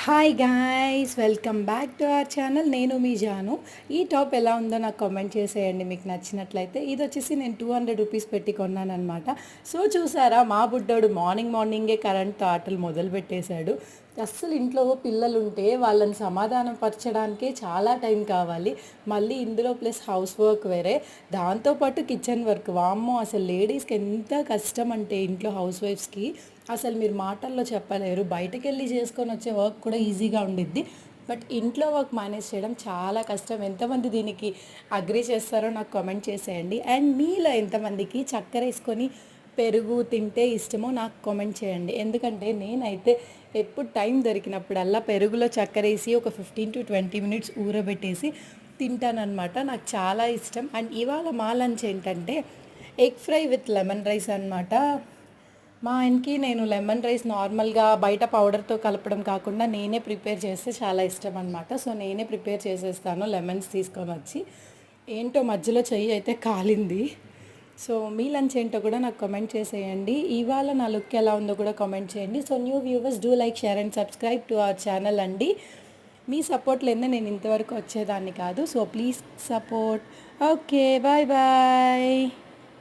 Hi guys, welcome back to our channel. నేను మీ జాను. ఈ top ఎలా ఉందో నాకు కామెంట్ చేసేయండి మీకు నచ్చినట్లయితే. ఇది వచ్చేసి నేను 200 రూపీస్ పెట్టి కొన్నాను అనమాట. సో చూసారా, మా బుడ్డోడు మార్నింగే కరెంట్తో ఆటలు మొదలు పెట్టేశాడు. అస్సలు ఇంట్లో పిల్లలు ఉంటే వాళ్ళని సమాధానం పరచడానికే చాలా టైం కావాలి. మళ్ళీ ఇందులో ప్లస్ హౌస్ వర్క్ వేరే, దాంతోపాటు కిచెన్ వర్క్. వామ్మో, అసలు లేడీస్కి ఎంత కష్టం అంటే ఇంట్లో హౌస్ వైఫ్స్కి అసలు మీరు మాటల్లో చెప్పలేరు. బయటకు వెళ్ళి చేసుకొని వచ్చే వర్క్ కూడా ఈజీగా ఉండిద్ది, బట్ ఇంట్లో వర్క్ మేనేజ్ చేయడం చాలా కష్టం. ఎంతమంది దీనికి అగ్రీ చేస్తారో నాకు కామెంట్ చేసేయండి. అండ్ మీలో ఎంతమందికి చక్కెర వేసుకొని పెరుగు తింటే ఇష్టమో నాకు కామెంట్ చేయండి. ఎందుకంటే నేనైతే ఎప్పుడు టైం దొరికినప్పుడల్లా పెరుగులో చక్కెర వేసి ఒక 15 to 20 minutes ఊరబెట్టేసి తింటానన్నమాట. నాకు చాలా ఇష్టం. అండ్ ఇవాళ మా లంచ్ ఏంటంటే egg fry with lemon rice అనమాట. మా ఆయనకి నేను లెమన్ రైస్ నార్మల్గా బయట పౌడర్తో కలపడం కాకుండా నేనే ప్రిపేర్ చేస్తే చాలా ఇష్టం అనమాట. సో నేనే ప్రిపేర్ చేసేస్తాను లెమన్స్ తీసుకొని వచ్చి. ఏంటో మధ్యలో చెయ్యి అయితే కాలింది. సో మీ లంచ్ ఏంటో కూడా నాకు కామెంట్ చేసేయండి. ఇవాళ నా లుక్ ఎలా ఉందో కూడా కామెంట్ చేయండి. So new viewers, do like, share and subscribe to our channel అండి. మీ సపోర్ట్ లేదే నేను ఇంతవరకు వచ్చేదాన్ని కాదు. So please support. Okay, bye bye.